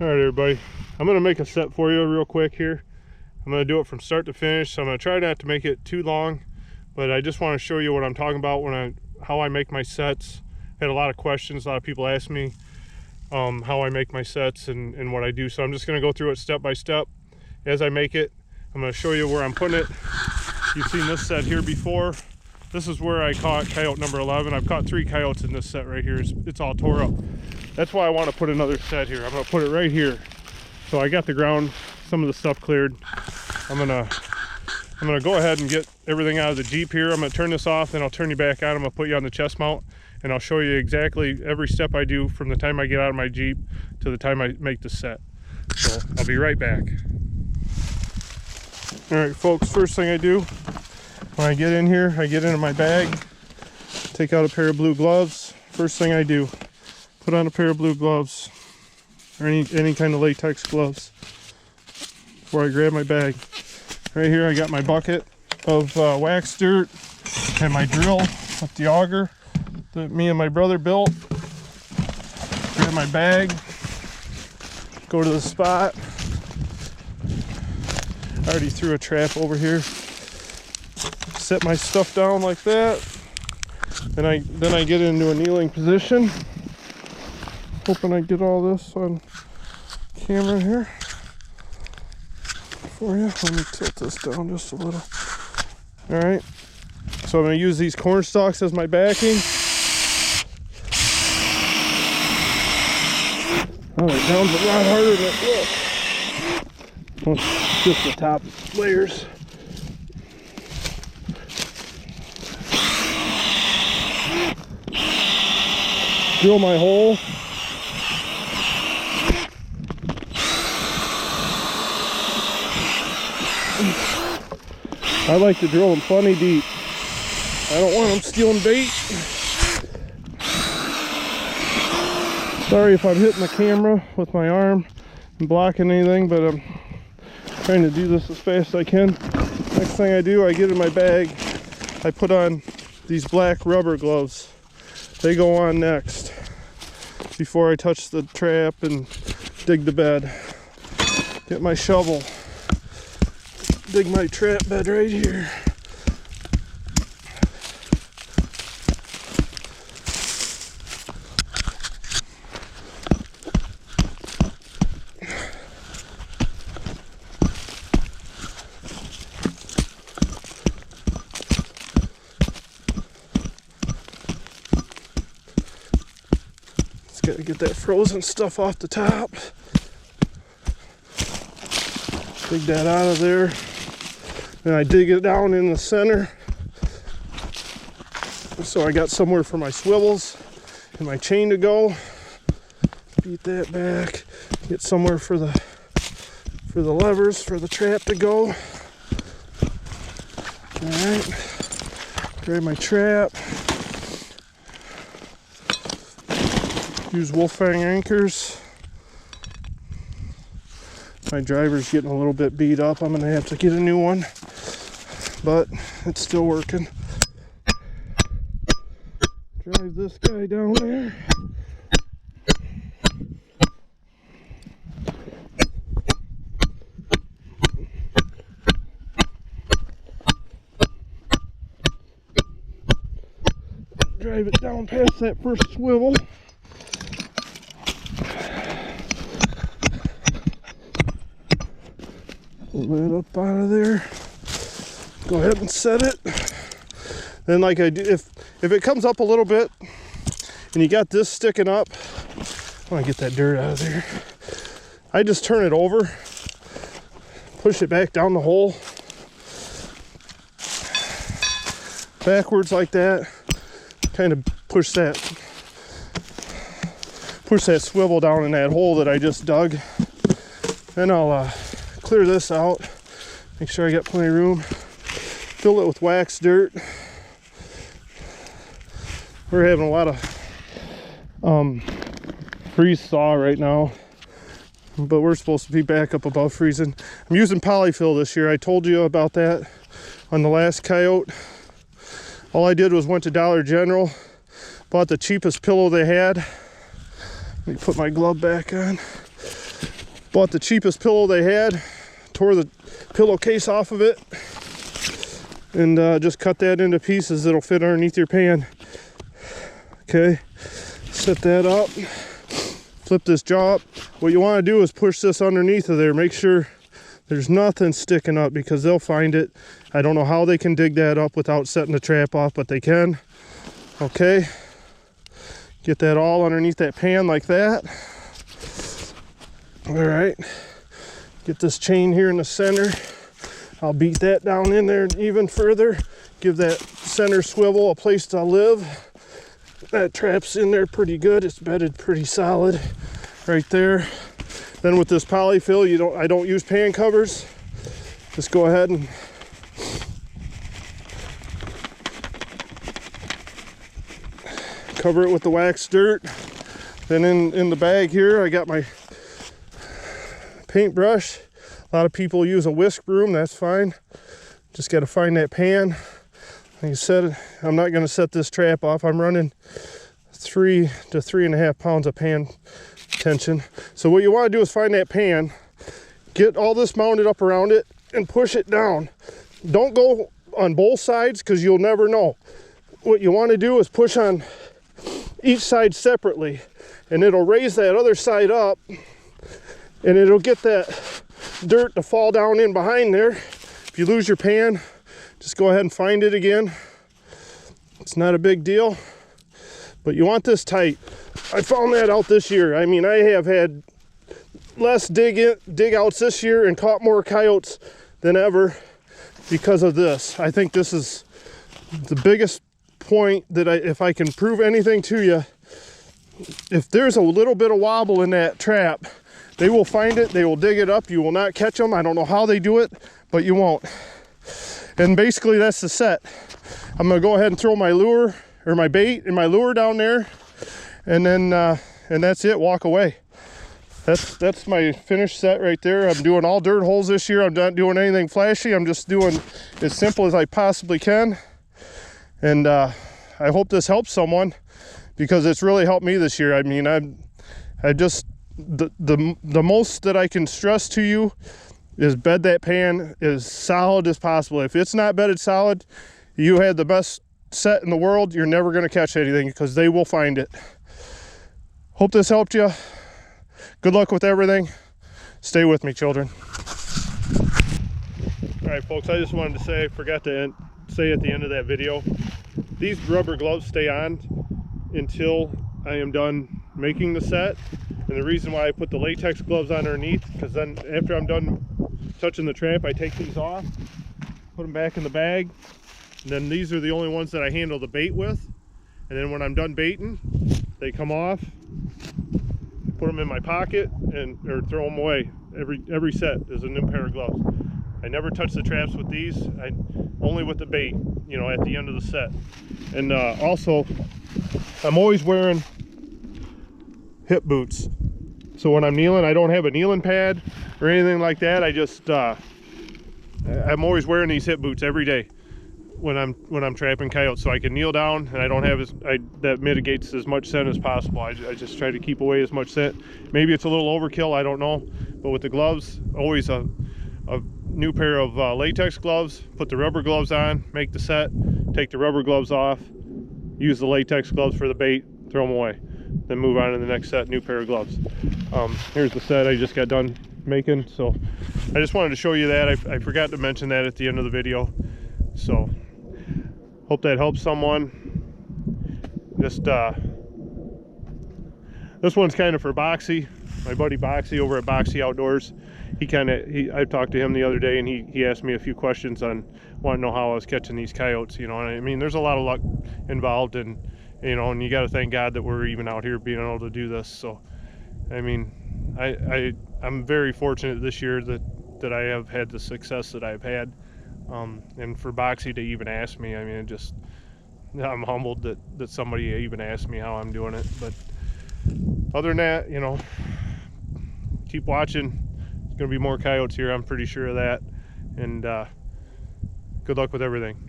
All right, everybody, I'm going to make a set for you real quick here. I'm going to do it from start to finish, so I'm going to try not to make it too long, but I just want to show you what I'm talking about how I make my sets. I had a lot of questions. A lot of people ask me how I make my sets and what I do, so I'm just going to go through it step by step as I make it. I'm going to show you where I'm putting it. You've seen this set here before. This is where I caught coyote number 11. I've caught 3 coyotes in this set right here. It's all tore up. That's why I want to put another set here. I'm going to put it right here. So I got the ground, some of the stuff cleared. I'm gonna go ahead and get everything out of the Jeep here. I'm gonna turn this off, then I'll turn you back on. I'm gonna put you on the chest mount, and I'll show you exactly every step I do from the time I get out of my Jeep to the time I make the set. So I'll be right back. All right, folks, first thing I do when I get in here, I get into my bag, take out a pair of blue gloves. First thing I do, put on a pair of blue gloves, or any kind of latex gloves before I grab my bag. Right here I got my bucket of wax dirt and my drill with the auger that me and my brother built. Grab my bag, go to the spot. I already threw a trap over here. Set my stuff down like that. Then I get into a kneeling position. Hoping I get all this on camera here for you. Let me tilt this down just a little. All right, so I'm going to use these corn stalks as my backing. Oh, it sounds a lot harder than it looks. Well, just the top layers. Drill my hole. I like to drill them plenty deep. I don't want them stealing bait. Sorry if I'm hitting the camera with my arm and blocking anything, but I'm trying to do this as fast as I can. Next thing I do, I get in my bag, I put on these black rubber gloves. They go on next before I touch the trap and dig the bed. Get my shovel. Dig my trap bed right here. Just gotta get that frozen stuff off the top. Dig that out of there. Then I dig it down in the center, so I got somewhere for my swivels and my chain to go. Beat that back. Get somewhere for the levers for the trap to go. All right. Grab my trap. Use Wolfang anchors. My driver's getting a little bit beat up. I'm gonna have to get a new one, but it's still working. Drive this guy down there. Drive it down past that first swivel. Pull that up out of there. Go ahead and set it. Then like I do, if it comes up a little bit and you got this sticking up, I want to get that dirt out of there. I just turn it over, push it back down the hole, backwards like that, kind of push that swivel down in that hole that I just dug. Then I'll clear this out, make sure I got plenty of room, fill it with wax dirt. We're having a lot of freeze thaw right now, but we're supposed to be back up above freezing. I'm using polyfill this year. I told you about that on the last coyote. All I did was went to Dollar General, bought the cheapest pillow they had. Let me put my glove back on. Bought the cheapest pillow they had, tore the pillowcase off of it, and just cut that into pieces that'll fit underneath your pan. Okay, set that up, flip this jaw up. What you want to do is push this underneath of there. Make sure there's nothing sticking up because they'll find it. I don't know how they can dig that up without setting the trap off, but they can. Okay, get that all underneath that pan like that. All right, get this chain here in the center. I'll beat that down in there even further. Give that center swivel a place to live. That trap's in there pretty good. It's bedded pretty solid right there. Then with this polyfill, I don't use pan covers. Just go ahead and cover it with the waxed dirt. Then in the bag here, I got my paintbrush. A lot of people use a whisk broom, that's fine. Just got to find that pan. Like I said, I'm not going to set this trap off. I'm running 3 to 3.5 pounds of pan tension. So what you want to do is find that pan, get all this mounted up around it, and push it down. Don't go on both sides because you'll never know. What you want to do is push on each side separately, and it'll raise that other side up, and it'll get that dirt to fall down in behind there. If you lose your pan, just go ahead and find it again. It's not a big deal, but you want this tight. I found that out this year. I mean, I have had less dig outs this year and caught more coyotes than ever because of this. I think this is the biggest point that if I can prove anything to you, if there's a little bit of wobble in that trap, they will find it, they will dig it up. You will not catch them. I don't know how they do it, but you won't. And basically that's the set. I'm gonna go ahead and throw my lure or my bait and my lure down there, and then and that's it, walk away. That's my finished set right there. I'm doing all dirt holes this year. I'm not doing anything flashy. I'm just doing as simple as I possibly can. And I hope this helps someone because it's really helped me this year. I mean, I just the most that I can stress to you is bed that pan as solid as possible. If it's not bedded solid, you had the best set in the world. You're never going to catch anything because they will find it. Hope this helped you. Good luck with everything. Stay with me, children. All right, folks, I just wanted to say, I forgot to say at the end of that video, these rubber gloves stay on until I am done making the set. And the reason why I put the latex gloves on underneath, because then after I'm done touching the trap, I take these off, put them back in the bag, and then these are the only ones that I handle the bait with. And then when I'm done baiting, they come off, put them in my pocket, or throw them away. Every set is a new pair of gloves. I never touch the traps with these. Only with the bait, you know, at the end of the set. And also, I'm always wearing hip boots. So when I'm kneeling, I don't have a kneeling pad or anything like that. I just I'm always wearing these hip boots every day when I'm trapping coyotes, so I can kneel down and I don't have that mitigates as much scent as possible. I just try to keep away as much scent. Maybe it's a little overkill, I don't know, but with the gloves, always a new pair of latex gloves, put the rubber gloves on, make the set, take the rubber gloves off, use the latex gloves for the bait, throw them away, then move on to the next set, new pair of gloves. Here's the set I just got done making, so I just wanted to show you that. I forgot to mention that at the end of the video, so hope that helps someone. Just this one's kind of for Boxy, my buddy Boxy over at Boxy Outdoors. I talked to him the other day, and he asked me a few questions on wanting to know how I was catching these coyotes, you know. And I mean, there's a lot of luck involved, and you know, and you got to thank God that we're even out here being able to do this. So I mean, I'm very fortunate this year that I have had the success that I've had, and for Boxy to even ask me, I mean, I'm humbled that somebody even asked me how I'm doing it. But other than that, you know, keep watching. There's gonna be more coyotes here, I'm pretty sure of that. And good luck with everything.